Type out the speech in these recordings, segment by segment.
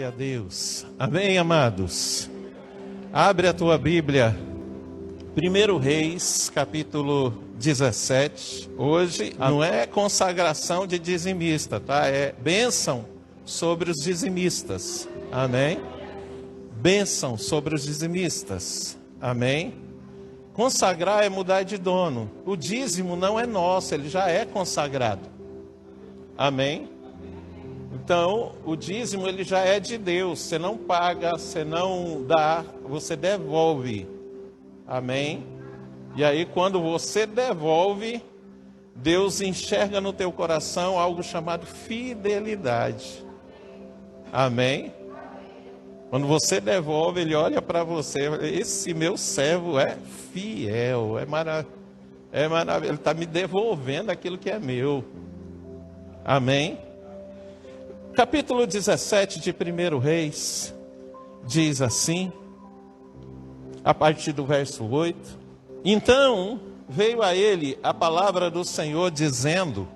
Glória a Deus. Amém, amados? Abre a tua Bíblia, 1 Reis, capítulo 17. Hoje não é consagração de dizimista, tá? É bênção sobre os dizimistas. Amém? Bênção sobre os dizimistas. Amém? Consagrar é mudar de dono. O dízimo não é nosso, ele já é consagrado. Amém? Então, o dízimo ele já é de Deus. Você não paga, você não dá, você devolve. Amém? E aí, quando você devolve, Deus enxerga no teu coração algo chamado fidelidade. Amém? Quando você devolve, Ele olha para você, esse meu servo é fiel, é maravilhoso, ele está me devolvendo aquilo que é meu. Amém? Capítulo 17 de 1 Reis, diz assim, a partir do verso 8. Então veio a ele a palavra do Senhor dizendo,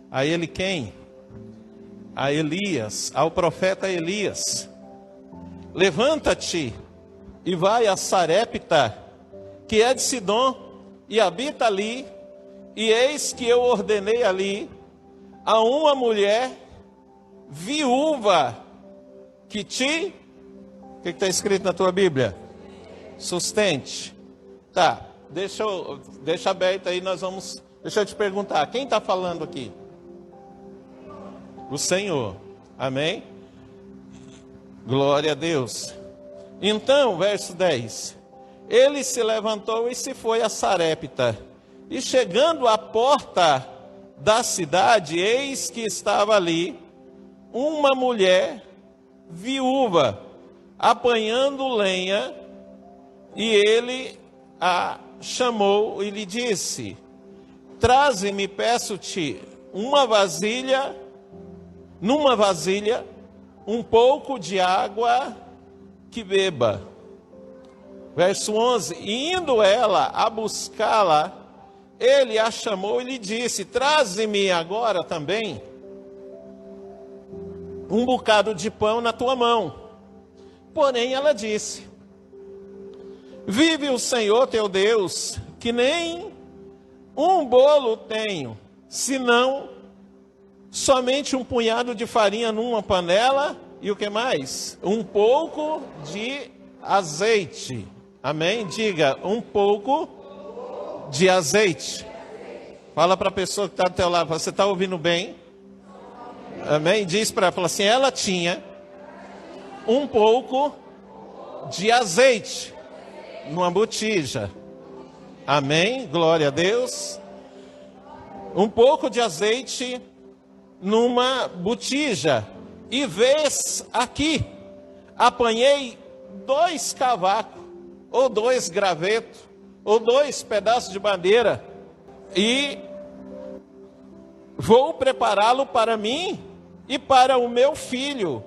a ele quem? A Elias, ao profeta Elias. Levanta-te e vai a Sarepta, que é de Sidom, e habita ali, e eis que eu ordenei ali a uma mulher viúva que te... O que está escrito na tua Bíblia? Sustente. Tá, deixa aberto aí, deixa eu te perguntar, quem está falando aqui? O Senhor, amém? Glória a Deus. Então, verso 10, ele se levantou e se foi a Sarepta, e chegando à porta da cidade, eis que estava ali uma mulher viúva, apanhando lenha, e ele a chamou e lhe disse, traze-me, peço-te, numa vasilha, um pouco de água que beba. Verso 11, e indo ela a buscá-la, ele a chamou e lhe disse, traze-me agora também um bocado de pão na tua mão. Porém ela disse, vive o Senhor teu Deus, que nem um bolo tenho, senão somente um punhado de farinha numa panela, e o que mais? Um pouco de azeite. Amém? Diga, um pouco de azeite. Fala para a pessoa que está do teu lado, você está ouvindo bem? Amém? Diz para ela, fala assim, ela tinha um pouco de azeite numa botija. Amém? Glória a Deus. Um pouco de azeite numa botija. E vês aqui, apanhei 2 cavacos, ou 2 gravetos, ou 2 pedaços de madeira, e vou prepará-lo para mim e para o meu filho,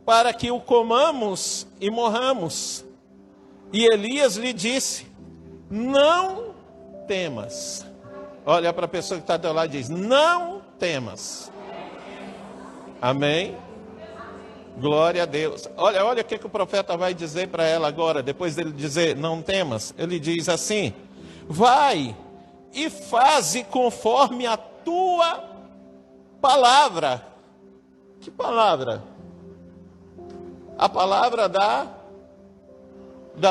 para que o comamos e morramos. E Elias lhe disse, não temas. Olha para a pessoa que está do teu lado e diz, não temas. Amém? Glória a Deus. Olha o que o profeta vai dizer para ela agora, depois dele dizer, não temas. Ele diz assim, vai e faze conforme a tua palavra. Que palavra? A palavra da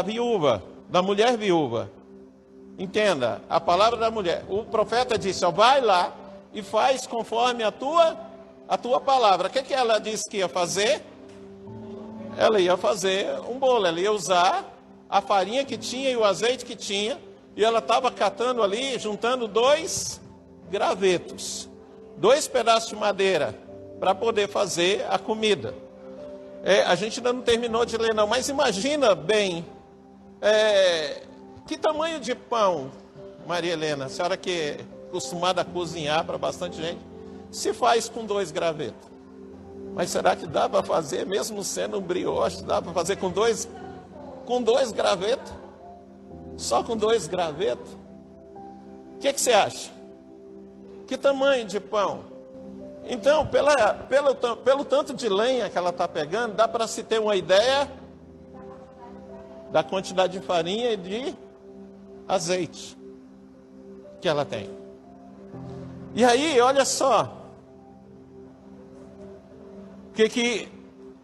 viúva, da mulher viúva. Entenda, a palavra da mulher. O profeta disse, ó, vai lá e faz conforme a tua palavra. O que ela disse que ia fazer? Ela ia fazer um bolo, ela ia usar a farinha que tinha e o azeite que tinha, e ela estava catando ali, juntando 2 gravetos, 2 pedaços de madeira, para poder fazer a comida. A gente ainda não terminou de ler não, mas imagina bem, que tamanho de pão, Maria Helena, a senhora que é acostumada a cozinhar para bastante gente, se faz com 2 gravetos? Mas será que dá para fazer, mesmo sendo um brioche, dá para fazer com dois gravetos? Só com 2 gravetos? O que você acha? Que tamanho de pão? Então, pelo tanto de lenha que ela está pegando, dá para se ter uma ideia da quantidade de farinha e de azeite que ela tem. E aí, olha só, o que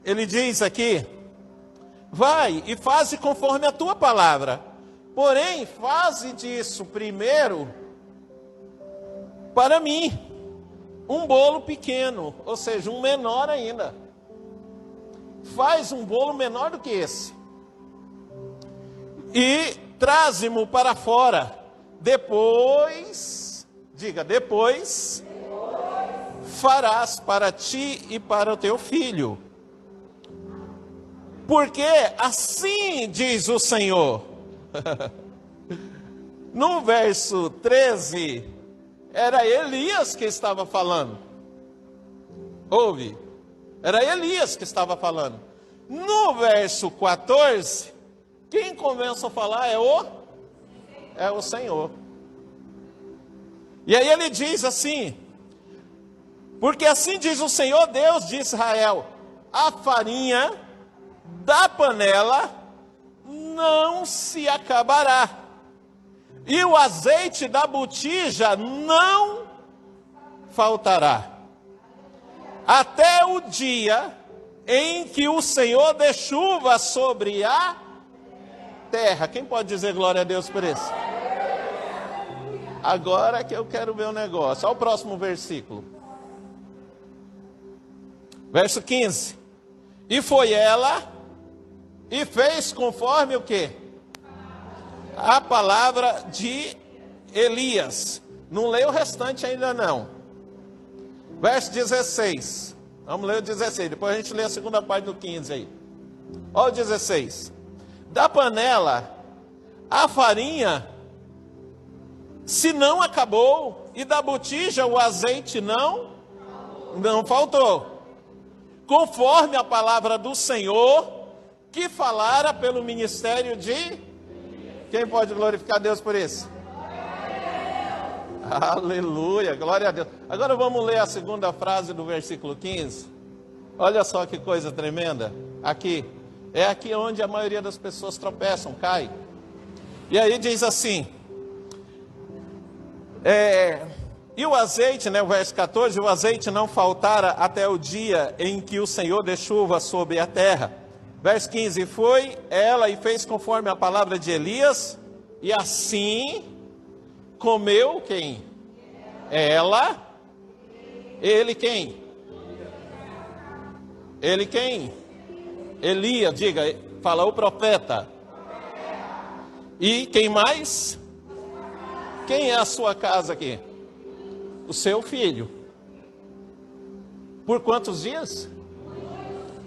ele diz aqui: vai e faze conforme a tua palavra, porém, faze disso primeiro para mim um bolo pequeno, ou seja, um menor ainda. Faz um bolo menor do que esse e traze-mo para fora. Depois, diga, depois farás para ti e para o teu filho. Porque assim diz o Senhor. No verso 13, era Elias que estava falando. Ouve, era Elias que estava falando. No verso 14, quem começa a falar é o Senhor. E aí ele diz assim: porque assim diz o Senhor Deus de Israel, a farinha da panela não se acabará, e o azeite da botija não faltará, até o dia em que o Senhor dê chuva sobre a terra. Quem pode dizer glória a Deus por isso? Agora que eu quero ver o negócio. Olha o próximo versículo. Verso 15. E foi ela e fez conforme o quê? A palavra de Elias. Não leio o restante ainda não. Verso 16. Vamos ler o 16. Depois a gente lê a segunda parte do 15 aí. Olha o 16. Da panela a farinha se não acabou, e da botija o azeite não faltou, conforme a palavra do Senhor que falara pelo ministério de... Quem pode glorificar a Deus por isso? Aleluia, glória a Deus. Agora vamos ler a segunda frase do versículo 15. Olha só que coisa tremenda. Aqui, é aqui onde a maioria das pessoas tropeçam, cai. E aí diz assim, e o azeite, o verso 14, o azeite não faltara até o dia em que o Senhor dê chuva sobre a terra. Verso 15, foi ela e fez conforme a palavra de Elias, e assim comeu quem? Ela. Ele quem? Ele quem? Elias, diga, fala o profeta. E quem mais? Quem é a sua casa aqui? O seu filho. Por quantos dias?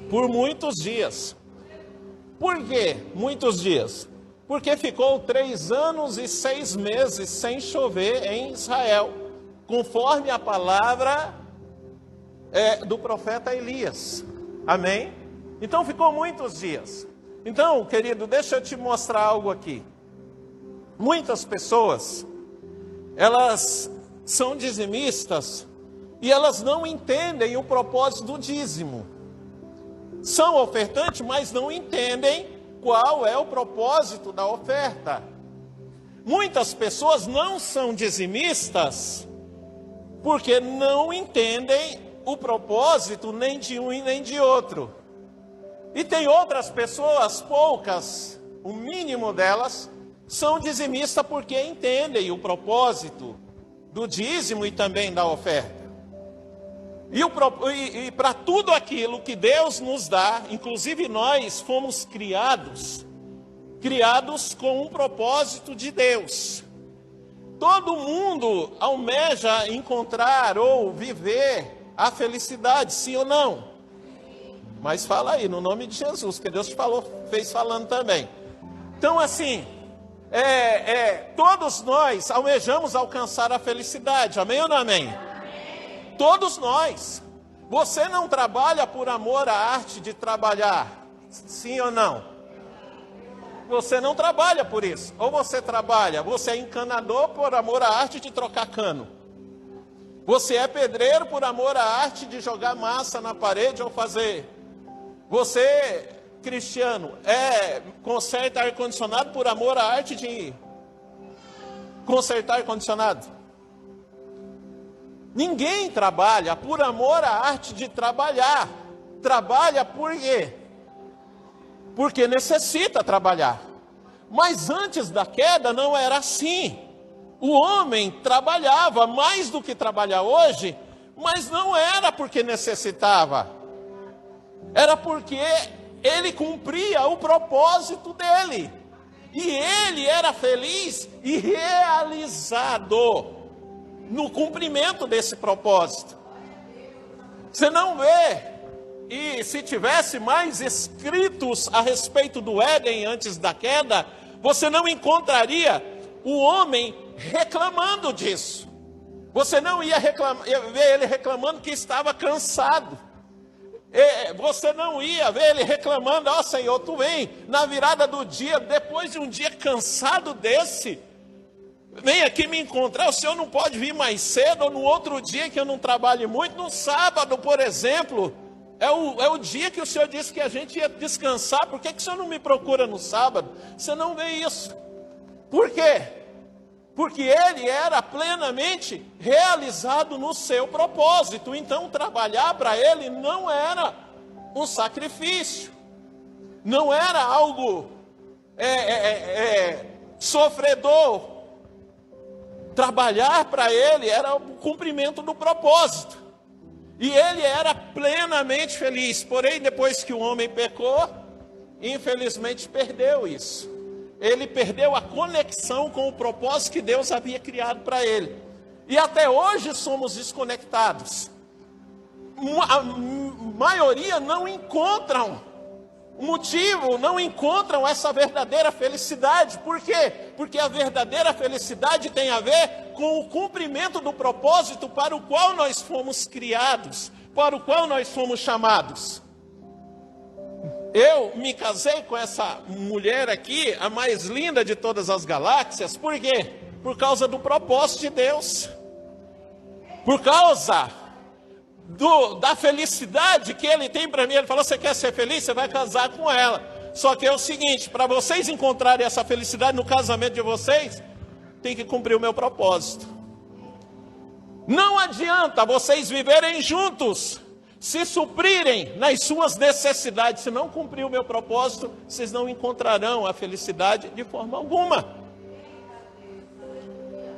Por muitos dias. Por quê muitos dias? Porque ficou 3 anos e 6 meses sem chover em Israel, conforme a palavra do profeta Elias. Amém? Então ficou muitos dias. Então, querido, deixa eu te mostrar algo aqui. Muitas pessoas, elas são dizimistas e elas não entendem o propósito do dízimo. São ofertantes, mas não entendem qual é o propósito da oferta. Muitas pessoas não são dizimistas porque não entendem o propósito nem de um e nem de outro. E tem outras pessoas, poucas, o mínimo delas, são dizimistas porque entendem o propósito do dízimo e também da oferta. E para tudo aquilo que Deus nos dá, inclusive nós fomos criados com um propósito de Deus. Todo mundo almeja encontrar ou viver a felicidade, sim ou não? Mas fala aí, no nome de Jesus, que Deus fez falando também. Então assim, todos nós almejamos alcançar a felicidade, amém ou não amém? Amém. Todos nós. Você não trabalha por amor à arte de trabalhar, sim ou não? Você não trabalha por isso. Ou você trabalha, você é encanador por amor à arte de trocar cano. Você é pedreiro por amor à arte de jogar massa na parede ou fazer. Você, cristiano, conserta ar-condicionado por amor à arte de consertar ar-condicionado. Ninguém trabalha por amor à arte de trabalhar. Trabalha por quê? Porque necessita trabalhar. Mas antes da queda não era assim. O homem trabalhava mais do que trabalha hoje, mas não era porque necessitava. Era porque ele cumpria o propósito dele. E ele era feliz e realizado no cumprimento desse propósito. Você não vê, e se tivesse mais escritos a respeito do Éden antes da queda, você não encontraria o homem reclamando disso. Você não ia ver ele reclamando que estava cansado. Você não ia ver ele reclamando: ó Senhor, tu vem na virada do dia, depois de um dia cansado desse, vem aqui me encontrar. O Senhor não pode vir mais cedo, ou no outro dia que eu não trabalhe muito, no sábado, por exemplo. É o dia que o Senhor disse que a gente ia descansar. Por que o Senhor não me procura no sábado? Você não vê isso. Por quê? Porque ele era plenamente realizado no seu propósito. Então trabalhar para ele não era um sacrifício. Não era algo sofredor. Trabalhar para ele era o cumprimento do propósito. E ele era plenamente feliz. Porém, depois que o homem pecou, infelizmente perdeu isso. Ele perdeu a conexão com o propósito que Deus havia criado para ele. E até hoje somos desconectados. A maioria não encontram motivo, não encontram essa verdadeira felicidade. Por quê? Porque a verdadeira felicidade tem a ver com o cumprimento do propósito para o qual nós fomos criados, para o qual nós fomos chamados. Eu me casei com essa mulher aqui, a mais linda de todas as galáxias. Por quê? Por causa do propósito de Deus. Por causa da felicidade que Ele tem para mim. Ele falou: você quer ser feliz? Você vai casar com ela. Só que é o seguinte: para vocês encontrarem essa felicidade no casamento de vocês, tem que cumprir o meu propósito. Não adianta vocês viverem juntos, se suprirem nas suas necessidades. Se não cumprir o meu propósito, vocês não encontrarão a felicidade de forma alguma.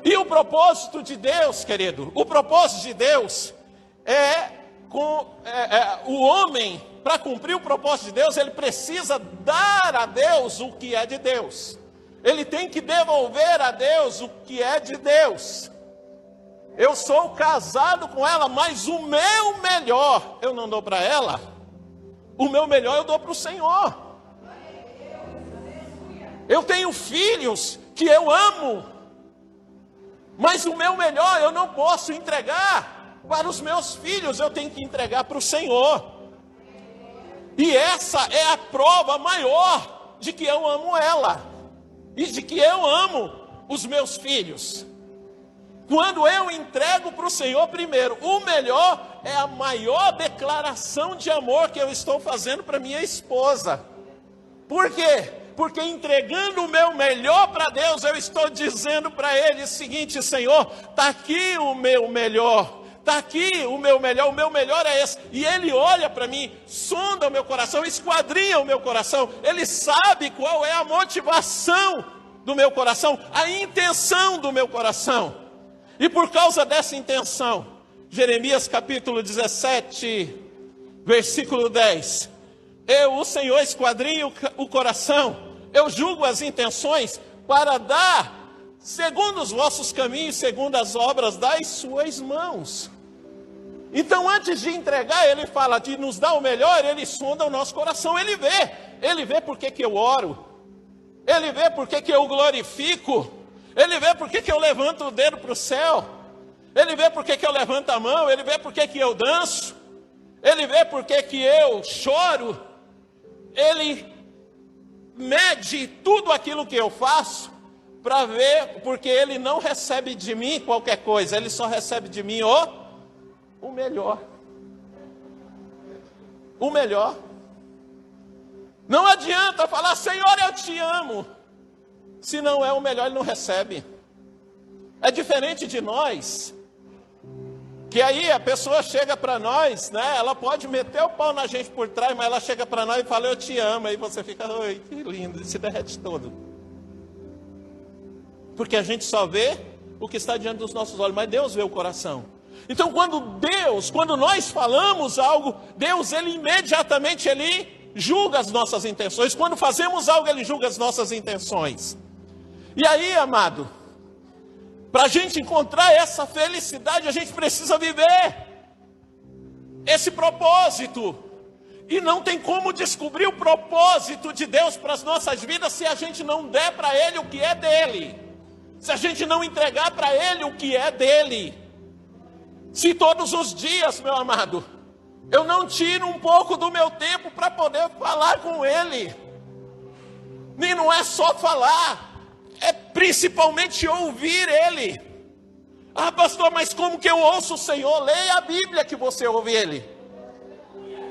E o propósito de Deus, querido, o propósito de Deus o homem, para cumprir o propósito de Deus, ele precisa dar a Deus o que é de Deus. Ele tem que devolver a Deus o que é de Deus. Eu sou casado com ela, mas o meu melhor eu não dou para ela. O meu melhor eu dou para o Senhor. Eu tenho filhos que eu amo, mas o meu melhor eu não posso entregar para os meus filhos, eu tenho que entregar para o Senhor. E essa é a prova maior de que eu amo ela e de que eu amo os meus filhos. Quando eu entrego para o Senhor primeiro o melhor, é a maior declaração de amor que eu estou fazendo para minha esposa. Por quê? Porque entregando o meu melhor para Deus, eu estou dizendo para Ele o seguinte: Senhor, está aqui o meu melhor. Está aqui o meu melhor é esse. E Ele olha para mim, sonda o meu coração, esquadrinha o meu coração. Ele sabe qual é a motivação do meu coração, a intenção do meu coração. E por causa dessa intenção, Jeremias capítulo 17, versículo 10. Eu, o Senhor, esquadrinho o coração, eu julgo as intenções para dar, segundo os vossos caminhos, segundo as obras das suas mãos. Então, antes de entregar, Ele fala de nos dar o melhor, Ele sonda o nosso coração. Ele vê por que eu oro, Ele vê por que eu glorifico, Ele vê por que eu levanto o dedo para o céu, Ele vê por que eu levanto a mão, Ele vê por que eu danço, Ele vê por que eu choro, Ele mede tudo aquilo que eu faço para ver, porque ele não recebe de mim qualquer coisa, ele só recebe de mim o melhor. O melhor. Não adianta falar, Senhor, eu te amo. Se não é o melhor, ele não recebe. É diferente de nós, que aí a pessoa chega para nós, né? Ela pode meter o pau na gente por trás, mas ela chega para nós e fala, eu te amo. Aí você fica, oi, que lindo, e se derrete todo. Porque a gente só vê o que está diante dos nossos olhos, mas Deus vê o coração. Então quando nós falamos algo, Deus, ele imediatamente, ele julga as nossas intenções. Quando fazemos algo, ele julga as nossas intenções. E aí, amado, para a gente encontrar essa felicidade, a gente precisa viver esse propósito. E não tem como descobrir o propósito de Deus para as nossas vidas se a gente não der para Ele o que é dele. Se a gente não entregar para Ele o que é dele. Se todos os dias, meu amado, eu não tiro um pouco do meu tempo para poder falar com Ele. E não é só falar, é principalmente ouvir Ele. Ah, pastor, mas como que eu ouço o Senhor? Leia a Bíblia que você ouve Ele.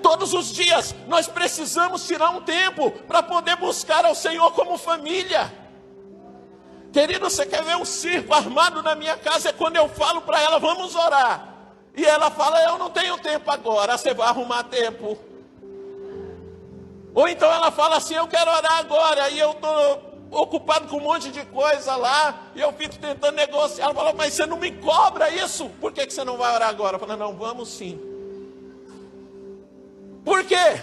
Todos os dias nós precisamos tirar um tempo para poder buscar ao Senhor como família. Querido, você quer ver um circo armado na minha casa? É quando eu falo para ela, vamos orar. E ela fala, eu não tenho tempo agora. Você vai arrumar tempo. Ou então ela fala assim, eu quero orar agora. E eu estou ocupado com um monte de coisa lá. E eu fico tentando negociar. Ela fala, mas você não me cobra isso? Por que você não vai orar agora? Eu falo, não, vamos sim. Por quê?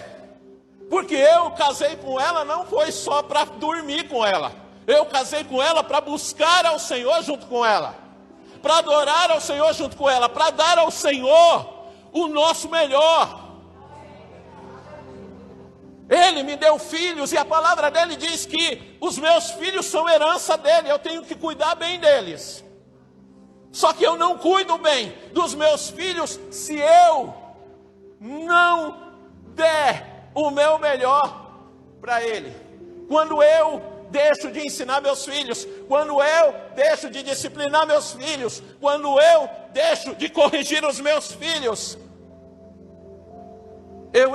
Porque eu casei com ela não foi só para dormir com ela. Eu casei com ela para buscar ao Senhor junto com ela. Para adorar ao Senhor junto com ela. Para dar ao Senhor o nosso melhor. Ele me deu filhos e a palavra dele diz que os meus filhos são herança dele. Eu tenho que cuidar bem deles. Só que eu não cuido bem dos meus filhos se eu não der o meu melhor para ele. Quando eu deixo de ensinar meus filhos, quando eu deixo de disciplinar meus filhos, quando eu deixo de corrigir os meus filhos, eu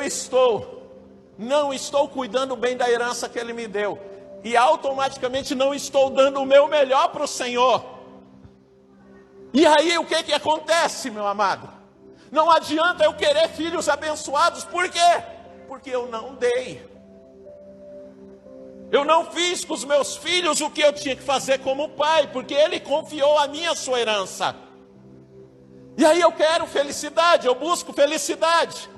não estou cuidando bem da herança que ele me deu, e automaticamente não estou dando o meu melhor para o Senhor. E aí o que acontece, meu amado? Não adianta eu querer filhos abençoados, por quê? Porque eu não dei. Eu não fiz com os meus filhos o que eu tinha que fazer como pai, porque ele confiou a mim a sua herança. E aí eu quero felicidade, eu busco felicidade.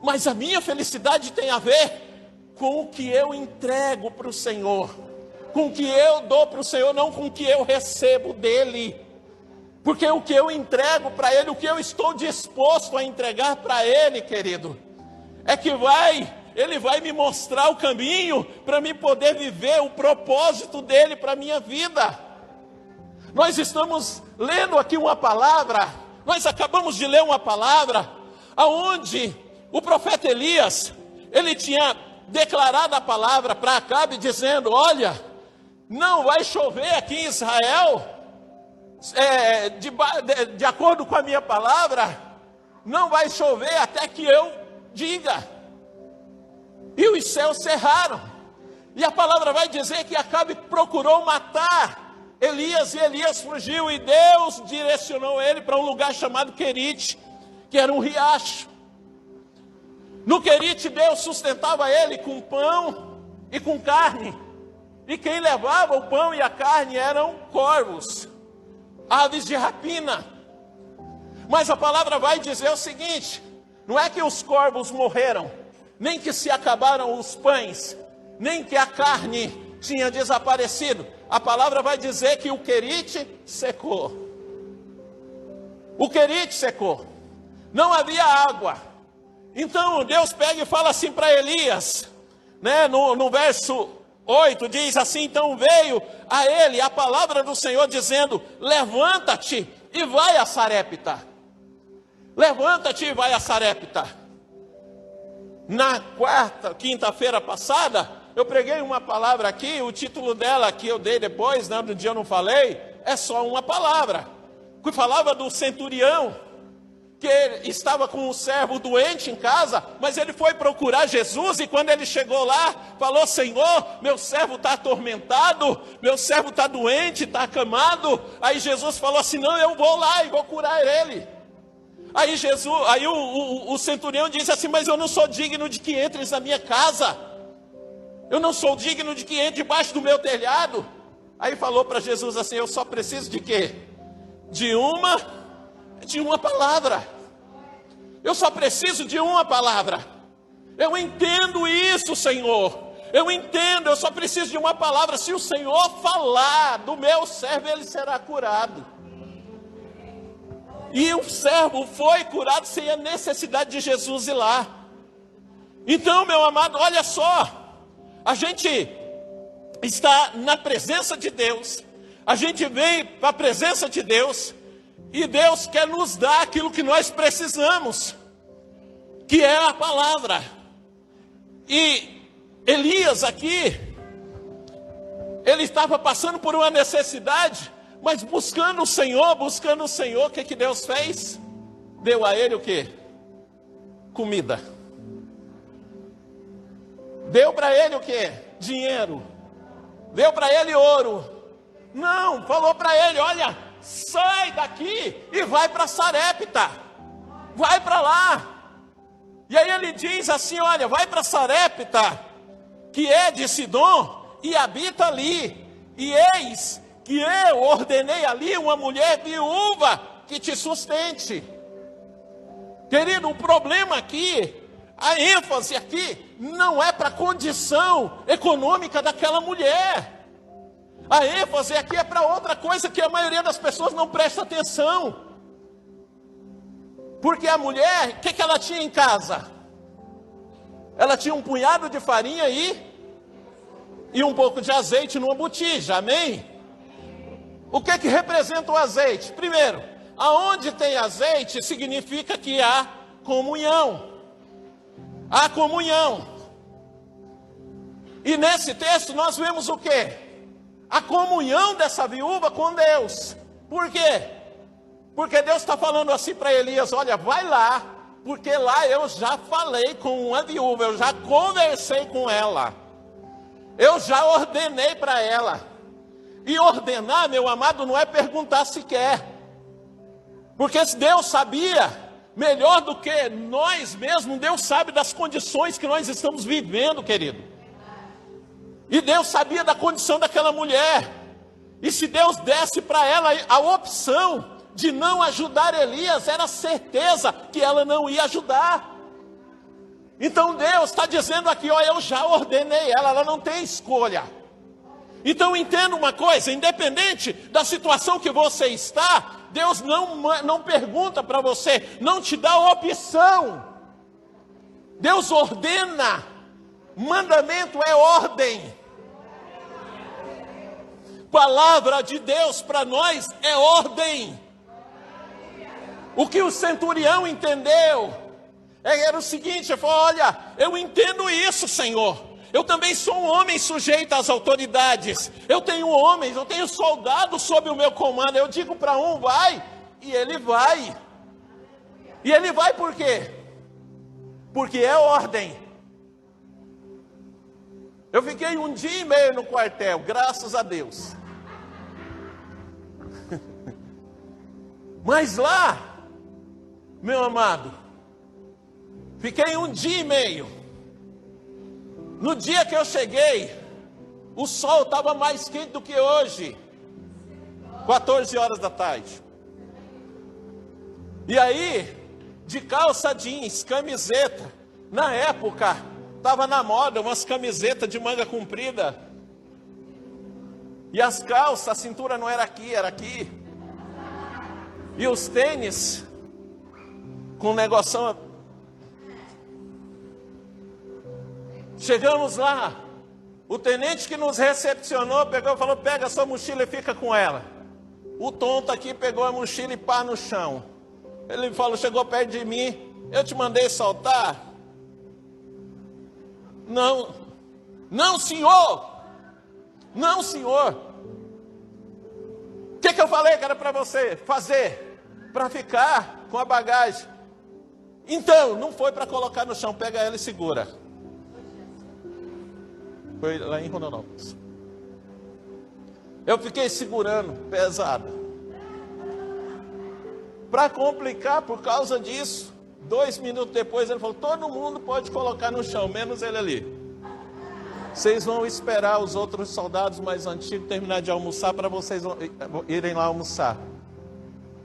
Mas a minha felicidade tem a ver com o que eu entrego para o Senhor. Com o que eu dou para o Senhor, não com o que eu recebo dele. Porque o que eu entrego para Ele, o que eu estou disposto a entregar para Ele, querido, é que Ele vai me mostrar o caminho para me poder viver o propósito dEle para a minha vida. Nós estamos lendo aqui uma palavra, nós acabamos de ler uma palavra, onde o profeta Elias, ele tinha declarado a palavra para Acabe, dizendo, olha, não vai chover aqui em Israel, de acordo com a minha palavra, não vai chover até que eu diga. E os céus cerraram. E a palavra vai dizer que Acabe procurou matar Elias, e Elias fugiu, e Deus direcionou ele para um lugar chamado Querite, que era um riacho. No Querite, Deus sustentava ele com pão e com carne. E quem levava o pão e a carne eram corvos, aves de rapina. Mas a palavra vai dizer o seguinte, não é que os corvos morreram, nem que se acabaram os pães, nem que a carne tinha desaparecido. A palavra vai dizer que o Querite secou. O Querite secou. Não havia água. Então Deus pega e fala assim para Elias, né, no verso 8, diz assim, então veio a ele a palavra do Senhor dizendo, levanta-te e vai a Sarepta. Levanta-te e vai a Sarepta. Na quinta-feira passada, eu preguei uma palavra aqui, o título dela que eu dei depois, né, no dia eu não falei, é só uma palavra. Que falava do centurião, que ele estava com um servo doente em casa, mas ele foi procurar Jesus, e quando ele chegou lá, falou: Senhor, meu servo está atormentado, meu servo está doente, está acamado. Aí Jesus falou assim: não, eu vou lá e vou curar ele. Aí o centurião disse assim: mas eu não sou digno de que entres na minha casa, eu não sou digno de que entre debaixo do meu telhado. Aí falou para Jesus assim: eu só preciso de quê? De uma palavra. Eu só preciso de uma palavra. Eu entendo isso, Senhor. Eu entendo, eu só preciso de uma palavra. Se o Senhor falar do meu servo, ele será curado. E o servo foi curado sem a necessidade de Jesus ir lá. Então, meu amado, olha só. A gente está na presença de Deus. A gente vem para a presença de Deus. E Deus quer nos dar aquilo que nós precisamos, que é a palavra. E Elias aqui, ele estava passando por uma necessidade, mas buscando o Senhor, o que Deus fez? Deu a ele o quê? Comida. Deu para ele o quê? Dinheiro. Deu para ele ouro. Não, falou para ele: olha, sai daqui e vai para Sarepta, vai para lá. E aí ele diz assim: olha, vai para Sarepta, que é de Sidom, e habita ali. E eis que eu ordenei ali uma mulher viúva que te sustente. Querido, o problema aqui, a ênfase aqui, não é para a condição econômica daquela mulher. A ênfase aqui é para outra coisa que a maioria das pessoas não presta atenção. Porque a mulher, o que ela tinha em casa? Ela tinha um punhado de farinha e um pouco de azeite numa botija, amém? O que representa o azeite? Primeiro, aonde tem azeite significa que há comunhão. Há comunhão. E nesse texto nós vemos o quê? A comunhão dessa viúva com Deus. Por quê? Porque Deus está falando assim para Elias: olha, vai lá, porque lá eu já falei com uma viúva, eu já conversei com ela, eu já ordenei para ela. E ordenar, meu amado, não é perguntar se quer, porque se Deus sabia melhor do que nós mesmos, Deus sabe das condições que nós estamos vivendo, querido. E Deus sabia da condição daquela mulher. E se Deus desse para ela a opção de não ajudar Elias, era certeza que ela não ia ajudar. Então Deus está dizendo aqui: ó, eu já ordenei ela não tem escolha. Então entenda uma coisa: independente da situação que você está, Deus não pergunta para você, não te dá opção. Deus ordena. Mandamento é ordem. Palavra de Deus para nós é ordem. O que o centurião entendeu era o seguinte: ele falou: olha, eu entendo isso, Senhor. Eu também sou um homem sujeito às autoridades. Eu tenho homens, eu tenho soldados sob o meu comando. Eu digo para um: vai, e ele vai. E ele vai por quê? Porque é ordem. Eu fiquei 1 dia e meio no quartel, graças a Deus. Mas lá, meu amado, fiquei 1 dia e meio. No dia que eu cheguei, o sol estava mais quente do que hoje, 14 horas da tarde. E aí, de calça jeans, camiseta, na época, estava na moda umas camisetas de manga comprida. E as calças, a cintura não era aqui, era aqui. E os tênis, com um negocinho. Chegamos lá, o tenente que nos recepcionou pegou e falou: pega a sua mochila e fica com ela. O tonto aqui pegou a mochila e pá no chão. Ele falou, chegou perto de mim: eu te mandei soltar? Não. Não, senhor! Não, senhor! O que eu falei que era para você fazer? Para ficar com a bagagem. Então, não foi para colocar no chão, pega ela e segura. Foi lá em Rondonópolis. Eu fiquei segurando, pesado. Para complicar, por causa disso, 2 minutos depois ele falou, todo mundo pode colocar no chão, menos ele ali. Vocês vão esperar os outros soldados mais antigos terminar de almoçar para vocês irem lá almoçar.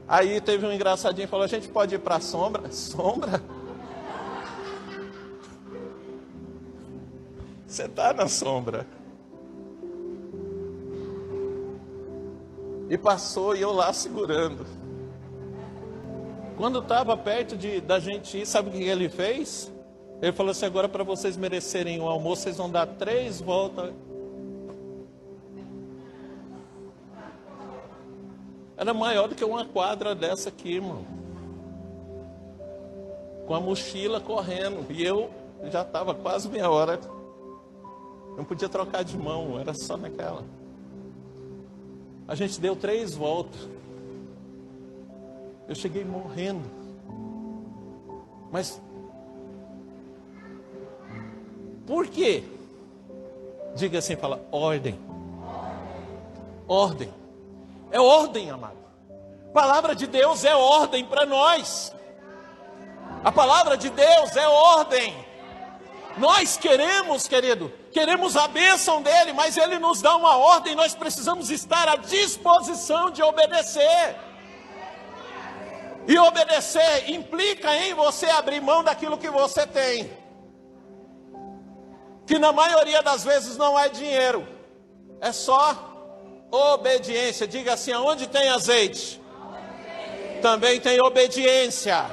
Aí teve um engraçadinho que falou, a gente pode ir para a sombra? Sombra? Você está na sombra. E passou e eu lá segurando. Quando estava perto da gente ir, sabe o que ele fez? Ele falou assim, agora para vocês merecerem o almoço, vocês vão dar 3 voltas. Era maior do que uma quadra dessa aqui, irmão. Com a mochila correndo. E eu já estava quase meia hora. Não podia trocar de mão, era só naquela. A gente deu 3 voltas. Eu cheguei morrendo. Mas por quê? Diga assim, fala, ordem. Ordem. É ordem, amado. A palavra de Deus é ordem para nós. A palavra de Deus é ordem. Nós queremos, querido, queremos a bênção dele, mas ele nos dá uma ordem, nós precisamos estar à disposição de obedecer. E obedecer implica em você abrir mão daquilo que você tem. Que na maioria das vezes não é dinheiro. É só obediência. Diga assim, aonde tem azeite? Também tem obediência.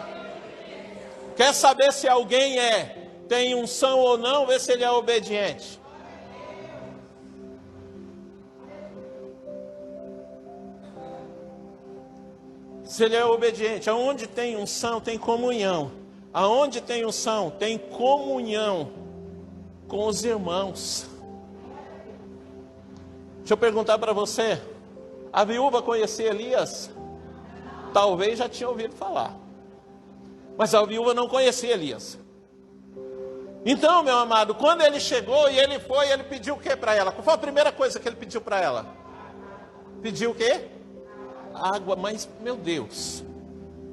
Quer saber se alguém tem unção ou não? Vê se ele é obediente. Se ele é obediente, aonde tem unção, tem comunhão. Aonde tem unção, tem comunhão com os irmãos. Deixa eu perguntar para você, a viúva conhecia Elias? Talvez já tinha ouvido falar. Mas a viúva não conhecia Elias. Então, meu amado, quando ele chegou e ele foi, ele pediu o que para ela? Qual foi a primeira coisa que ele pediu para ela? Pediu o quê? Água, mas, meu Deus,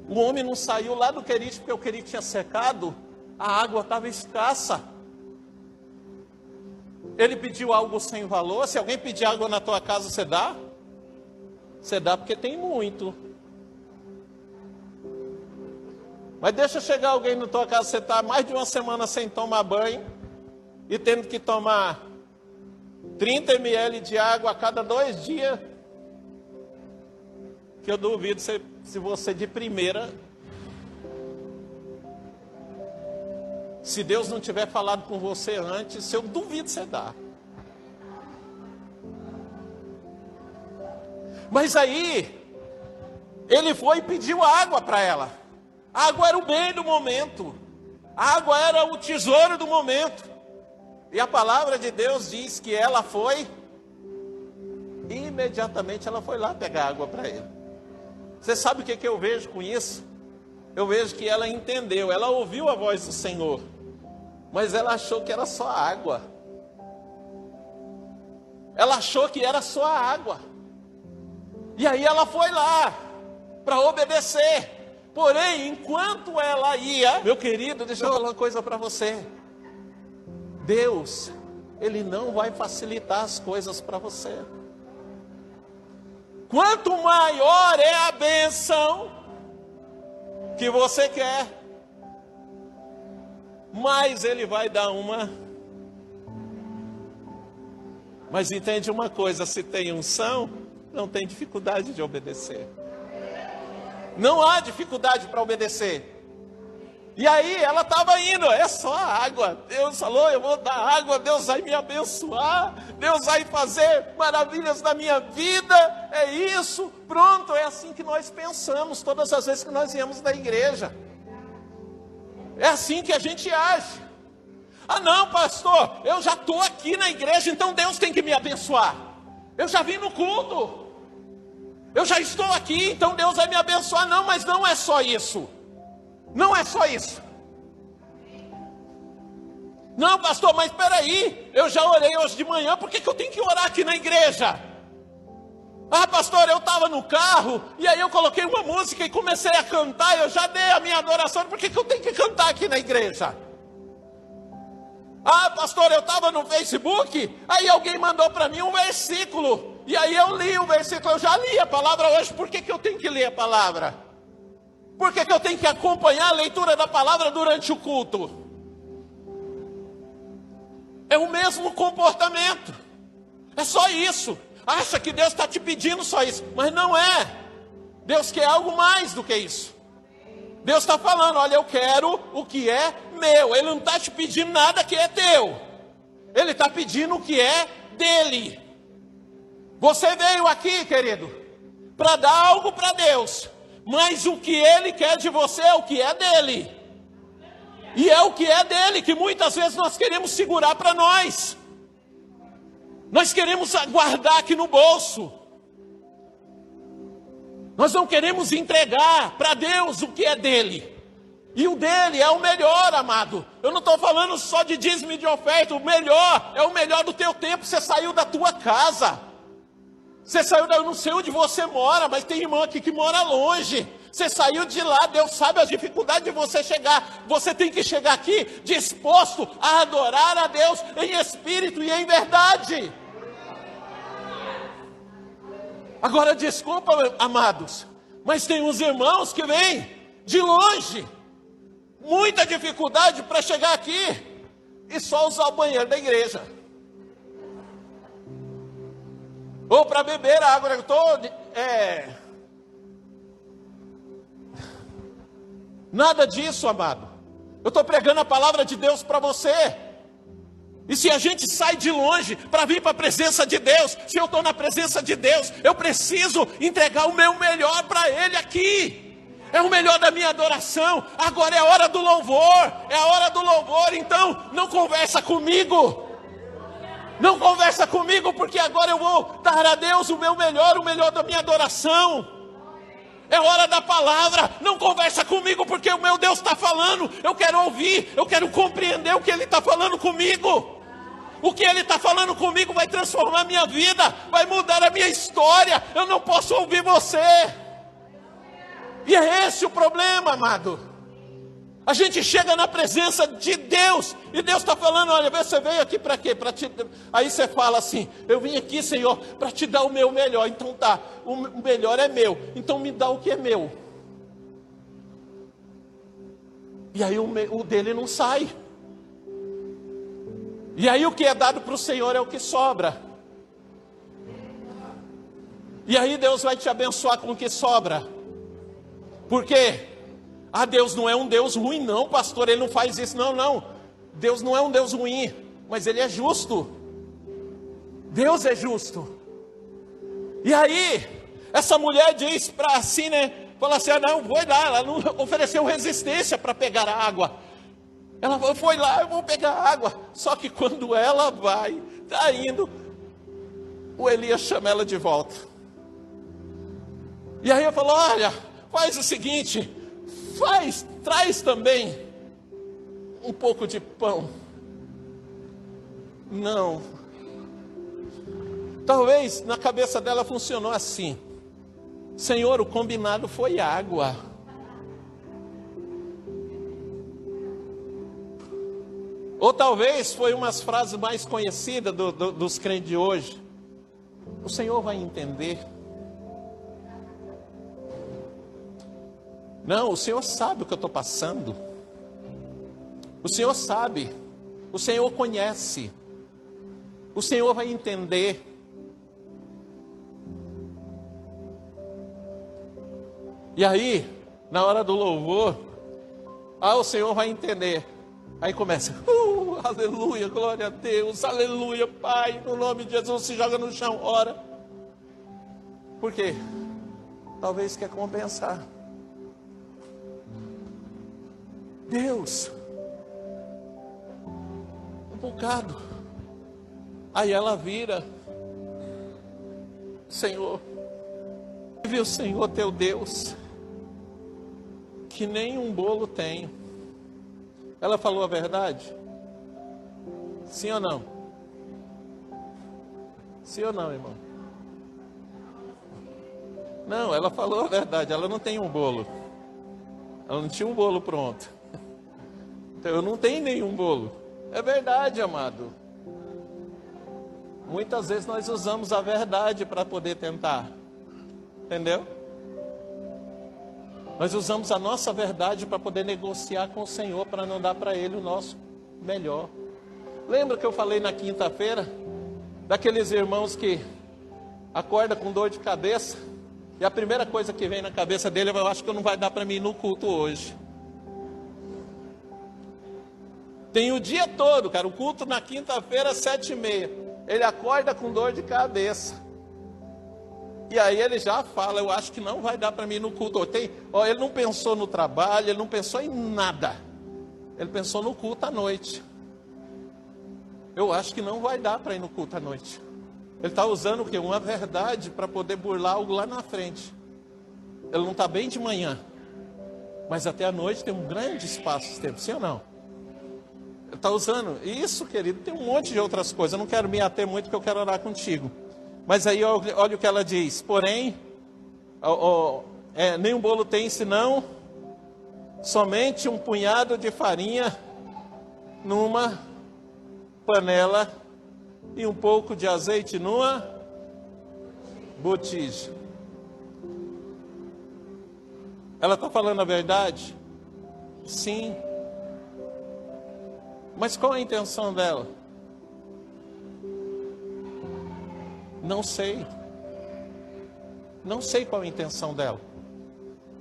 o homem não saiu lá do Querite porque o Querite tinha secado, a água estava escassa. Ele pediu algo sem valor. Se alguém pedir água na tua casa, você dá? Você dá porque tem muito. Mas deixa chegar alguém na tua casa, você está mais de uma semana sem tomar banho e tendo que tomar 30 ml de água a cada 2 dias. Que eu duvido se você de primeira, se Deus não tiver falado com você antes, eu duvido você dar. Mas aí, ele foi e pediu água para ela. A água era o bem do momento. A água era o tesouro do momento. E a palavra de Deus diz que ela foi, imediatamente ela foi lá pegar água para ele. Você sabe o que eu vejo com isso? Eu vejo que ela entendeu, ela ouviu a voz do Senhor, mas ela achou que era só água. Ela achou que era só água. E aí ela foi lá para obedecer. Porém, enquanto ela ia, meu querido, deixa eu falar uma coisa para você. Deus, Ele não vai facilitar as coisas para você. Quanto maior é a bênção que você quer, mais Ele vai dar uma. Mas entende uma coisa, se tem unção, não tem dificuldade de obedecer. Não há dificuldade para obedecer. E aí ela estava indo, é só água. Deus falou, eu vou dar água, Deus vai me abençoar, Deus vai fazer maravilhas na minha vida. É isso, pronto, é assim que nós pensamos todas as vezes que nós viemos da igreja. É assim que a gente age. Ah não, pastor, eu já estou aqui na igreja, então Deus tem que me abençoar. Eu já vim no culto. Eu já estou aqui, então Deus vai me abençoar. Não, mas não é só isso. Não é só isso. Não, pastor, mas espera aí, eu já orei hoje de manhã, por que eu tenho que orar aqui na igreja? Ah, pastor, eu estava no carro, e aí eu coloquei uma música e comecei a cantar, eu já dei a minha adoração, por que eu tenho que cantar aqui na igreja? Ah, pastor, eu estava no Facebook, aí alguém mandou para mim um versículo, e aí eu li o versículo, eu já li a palavra hoje, por que eu tenho que ler a palavra? Por que eu tenho que acompanhar a leitura da palavra durante o culto? É o mesmo comportamento, é só isso. Acha que Deus está te pedindo só isso, mas não é. Deus quer algo mais do que isso. Deus está falando, olha, eu quero o que é meu. Ele não está te pedindo nada que é teu. Ele está pedindo o que é dele. Você veio aqui, querido, para dar algo para Deus, mas o que Ele quer de você é o que é dele. E é o que é dele que muitas vezes nós queremos segurar para nós. Nós queremos guardar aqui no bolso. Nós não queremos entregar para Deus o que é dele. E o dele é o melhor, amado. Eu não estou falando só de dízimo e de oferta. O melhor é o melhor do teu tempo. Você saiu da tua casa. Você saiu, eu não sei onde você mora, mas tem irmão aqui que mora longe. Você saiu de lá, Deus sabe as dificuldades de você chegar. Você tem que chegar aqui disposto a adorar a Deus em espírito e em verdade. Agora, desculpa, amados, mas tem uns irmãos que vêm de longe, muita dificuldade para chegar aqui e só usar o banheiro da igreja. Ou para beber a água. Nada disso, amado. Eu estou pregando a palavra de Deus para você. E se a gente sai de longe para vir para a presença de Deus, se eu estou na presença de Deus, eu preciso entregar o meu melhor para Ele aqui. É o melhor da minha adoração. Agora é a hora do louvor. É a hora do louvor. Então, não conversa comigo. Não conversa comigo, porque agora eu vou dar a Deus o meu melhor, o melhor da minha adoração. É hora da palavra. Não conversa comigo, porque o meu Deus está falando. Eu quero ouvir, eu quero compreender o que Ele está falando comigo. O que Ele está falando comigo vai transformar a minha vida, vai mudar a minha história. Eu não posso ouvir você. E é esse o problema, amado. A gente chega na presença de Deus, e Deus está falando, olha, você veio aqui para quê? Aí você fala assim, eu vim aqui, Senhor, para te dar o meu melhor. Então tá, o melhor é meu, então me dá o que é meu. E aí o dele não sai. E aí o que é dado para o Senhor é o que sobra. E aí Deus vai te abençoar com o que sobra. Por quê? Ah, Deus não é um Deus ruim não, pastor, Ele não faz isso. Não, Deus não é um Deus ruim, mas Ele é justo. Deus é justo. E aí, essa mulher diz para assim, né, fala assim, não, vou lá, ela não ofereceu resistência para pegar a água. Ela foi lá, eu vou pegar a água. Só que quando ela vai, está indo, o Elias chama ela de volta. E aí eu falo, olha, faz o seguinte, traz também um pouco de pão. Não. Talvez na cabeça dela funcionou assim. Senhor, o combinado foi água. Ou talvez foi umas frases mais conhecidas dos crentes de hoje. O Senhor vai entender. Não, o Senhor sabe o que eu estou passando. O Senhor sabe. O Senhor conhece. O Senhor vai entender. E aí, na hora do louvor, o Senhor vai entender. Aí começa, aleluia, glória a Deus, aleluia, Pai, no nome de Jesus, se joga no chão, ora. Por quê? Talvez quer compensar. bocado. Aí ela vira: Senhor, viu o Senhor teu Deus, que nem um bolo tenho. Ela falou a verdade? Sim ou não? Sim ou não, irmão? Não, ela falou a verdade. Ela não tem um bolo. Ela não tinha um bolo pronto. Então eu não tenho nenhum bolo. É verdade, amado. Muitas vezes nós usamos a verdade para poder tentar. Entendeu? Nós usamos a nossa verdade para poder negociar com o Senhor, para não dar para Ele o nosso melhor. Lembra que eu falei na quinta-feira daqueles irmãos que acordam com dor de cabeça e a primeira coisa que vem na cabeça dele é: eu acho que não vai dar para mim ir no culto hoje. Tem o dia todo, cara, o culto na quinta-feira, 7h30. Ele acorda com dor de cabeça. E aí ele já fala: eu acho que não vai dar para mim ir no culto. Ele não pensou no trabalho, ele não pensou em nada. Ele pensou no culto à noite. Eu acho que não vai dar para ir no culto à noite. Ele está usando o quê? Uma verdade para poder burlar algo lá na frente. Ele não está bem de manhã, mas até a noite tem um grande espaço de tempo, sim ou não? Ele está usando isso, querido. Tem um monte de outras coisas. Eu não quero me ater muito, porque eu quero orar contigo. Mas aí olha o que ela diz: porém, nenhum bolo tem senão somente um punhado de farinha numa panela e um pouco de azeite numa botija. Ela está falando a verdade? Sim. Mas qual a intenção dela? Não sei. Não sei qual a intenção dela.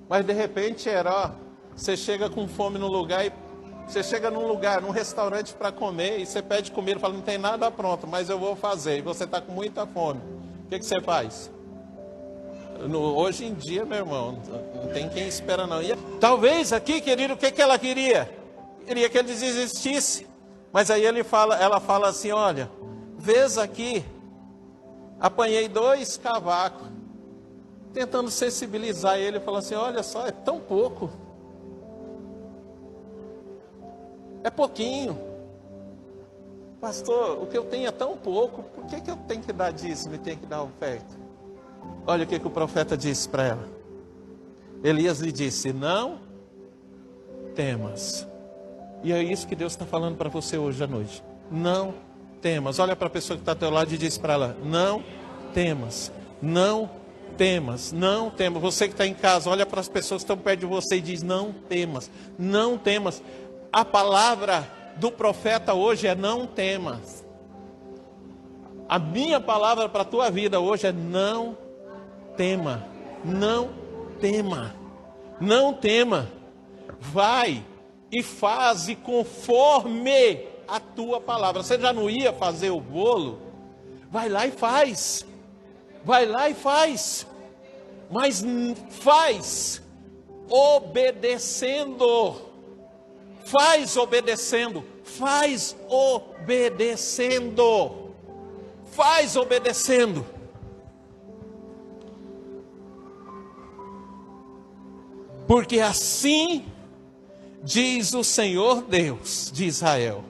Mas de repente você chega com fome no lugar e você chega num lugar, num restaurante para comer, e você pede comida e fala: não tem nada pronto, mas eu vou fazer. E você está com muita fome. O que você faz? Hoje em dia, meu irmão, não tem quem espera não. Talvez aqui, querido, o que ela queria? Queria que ele desistisse. Mas aí ela fala assim: olha, vês aqui, apanhei 2 cavacos, tentando sensibilizar ele. Fala assim: olha só, é tão pouco. É pouquinho. Pastor, o que eu tenho é tão pouco, por que eu tenho que dar dízimo e tenho que dar oferta? Olha o que o profeta disse para ela. Elias lhe disse: não temas. E é isso que Deus está falando para você hoje à noite. Não temas. Olha para a pessoa que está ao teu lado e diz para ela: não temas. Não temas. Não temas. Você que está em casa, olha para as pessoas que estão perto de você e diz: não temas. Não temas. A palavra do profeta hoje é: não temas. A minha palavra para a tua vida hoje é: não tema. Não tema. Não tema. Vai e faze conforme a tua palavra. Você já não ia fazer o bolo? Vai lá e faz. Vai lá e faz. Mas faz obedecendo. Faz obedecendo. Faz obedecendo. Faz obedecendo. Porque assim diz o Senhor Deus de Israel: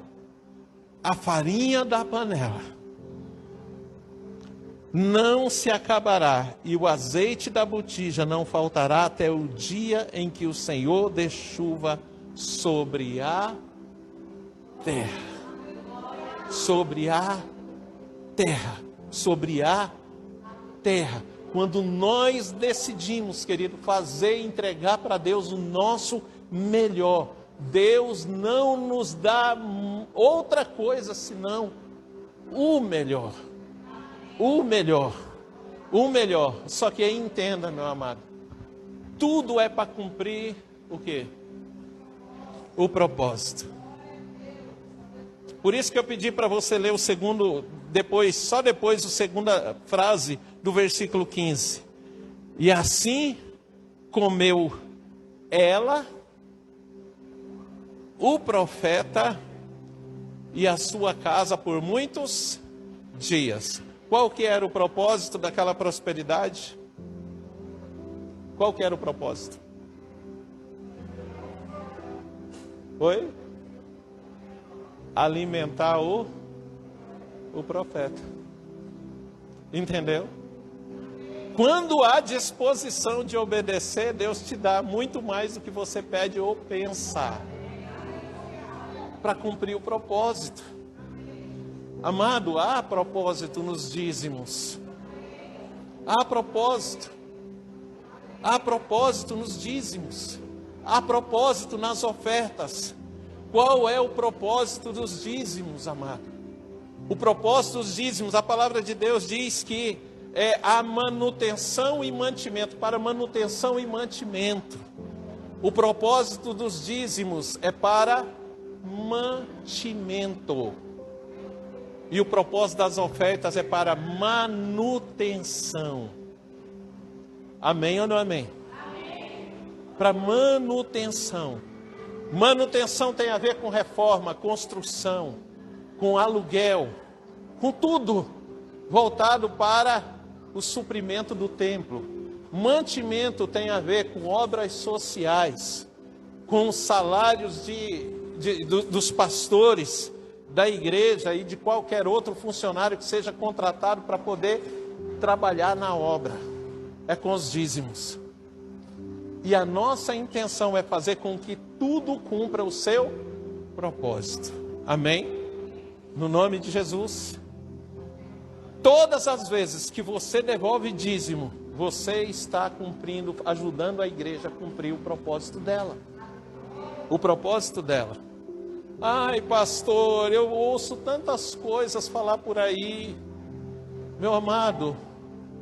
a farinha da panela não se acabará, e o azeite da botija não faltará até o dia em que o Senhor dê chuva sobre a terra. Sobre a terra. Sobre a terra. Quando nós decidimos, querido, fazer e entregar para Deus o nosso melhor, Deus não nos dá outra coisa senão o melhor. O melhor. O melhor. Só que aí entenda, meu amado, tudo é para cumprir o quê? O propósito. Por isso que eu pedi para você ler o segundo, só depois a segunda frase do versículo 15. E assim comeu ela, o profeta e a sua casa por muitos dias. Qual que era o propósito daquela prosperidade? Qual que era o propósito? Oi? Alimentar o profeta. Entendeu? Quando há disposição de obedecer, Deus te dá muito mais do que você pede ou pensa, para cumprir o propósito. Amado, há propósito nos dízimos. Há propósito. Há propósito nos dízimos. Há propósito nas ofertas. Qual é o propósito dos dízimos, amado? O propósito dos dízimos, a palavra de Deus diz que é a manutenção e mantimento, para manutenção e mantimento. O propósito dos dízimos é para mantimento. E o propósito das ofertas é para manutenção. Amém ou não amém? Amém. Para manutenção. Manutenção tem a ver com reforma, construção, com aluguel, com tudo voltado para o suprimento do templo. Mantimento tem a ver com obras sociais, com os salários dos pastores da igreja e de qualquer outro funcionário que seja contratado para poder trabalhar na obra. É com os dízimos. E a nossa intenção é fazer com que tudo cumpra o seu propósito. Amém? No nome de Jesus. Todas as vezes que você devolve dízimo, você está cumprindo, ajudando a igreja a cumprir o propósito dela. O propósito dela. Ai, pastor, eu ouço tantas coisas falar por aí. Meu amado,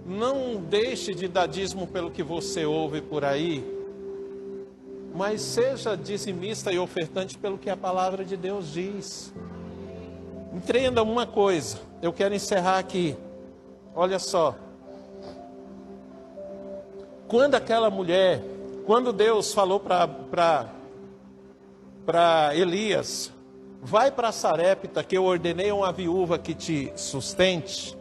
não deixe de dar dízimo pelo que você ouve por aí, mas seja dizimista e ofertante pelo que a palavra de Deus diz. Entenda uma coisa, eu quero encerrar aqui. Olha só. Quando aquela mulher, quando Deus falou para Elias, vai para Sarepta, que eu ordenei a uma viúva que te sustente.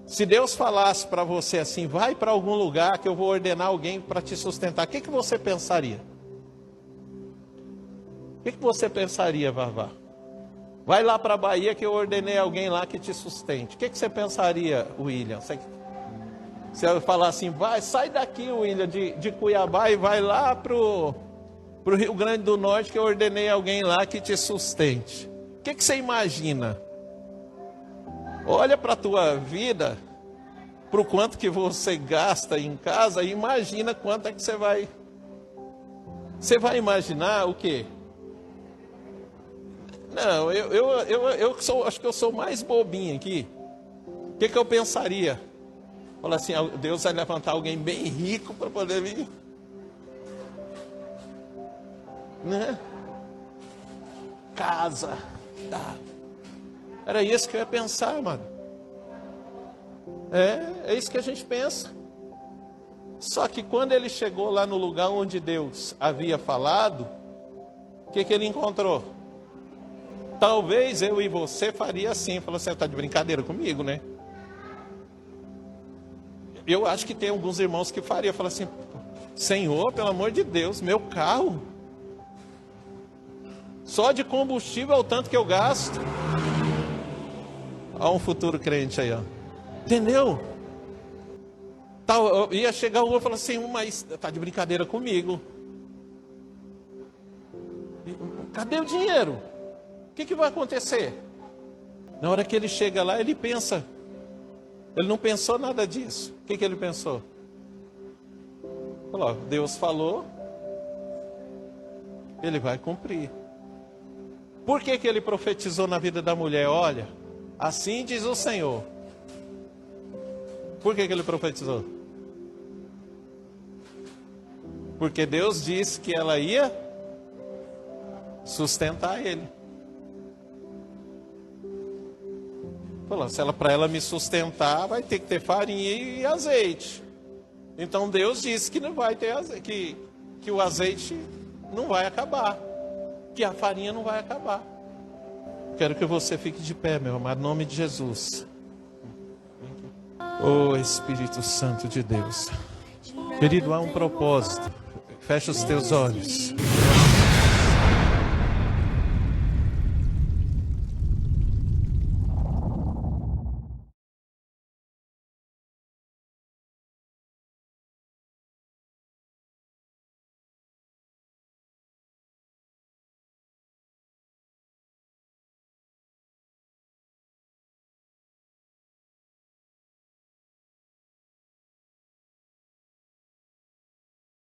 Se Deus falasse para você assim, vai para algum lugar que eu vou ordenar alguém para te sustentar, o que você pensaria? O que você pensaria, Vavá? Vai lá para a Bahia que eu ordenei alguém lá que te sustente. O que você pensaria, William? Você vai falar assim, vai, sai daqui, William, de Cuiabá e vai lá para o Rio Grande do Norte que eu ordenei alguém lá que te sustente. O que você imagina? Olha para a tua vida, para o quanto que você gasta em casa e imagina quanto é que você vai... Você vai imaginar o quê? Não, acho que eu sou mais bobinho aqui. O que eu pensaria? Falar assim, Deus vai levantar alguém bem rico para poder vir. Né? Casa. Tá. Era isso que eu ia pensar, mano. É isso que a gente pensa. Só que quando ele chegou lá no lugar onde Deus havia falado, o que ele encontrou? Talvez eu e você faria assim. Falou assim, você está de brincadeira comigo, né? Eu acho que tem alguns irmãos que faria. Fala assim, Senhor, pelo amor de Deus, meu carro, só de combustível é o tanto que eu gasto. Olha um futuro crente aí, ó. Entendeu? Ia chegar o outro e falar assim, mas está de brincadeira comigo. Cadê o dinheiro? O que vai acontecer? Na hora que ele chega lá, ele pensa. Ele não pensou nada disso. O que ele pensou? Falou, Deus falou, ele vai cumprir. Por que ele profetizou na vida da mulher? Olha, assim diz o Senhor. Por que ele profetizou? Porque Deus disse que ela ia sustentar ele. Falou, para ela me sustentar, vai ter que ter farinha e azeite. Então Deus disse que não vai ter azeite, que o azeite não vai acabar, que a farinha não vai acabar. Quero que você fique de pé, meu amado, em nome de Jesus. Oh, Espírito Santo de Deus. Querido, há um propósito. Fecha os teus olhos.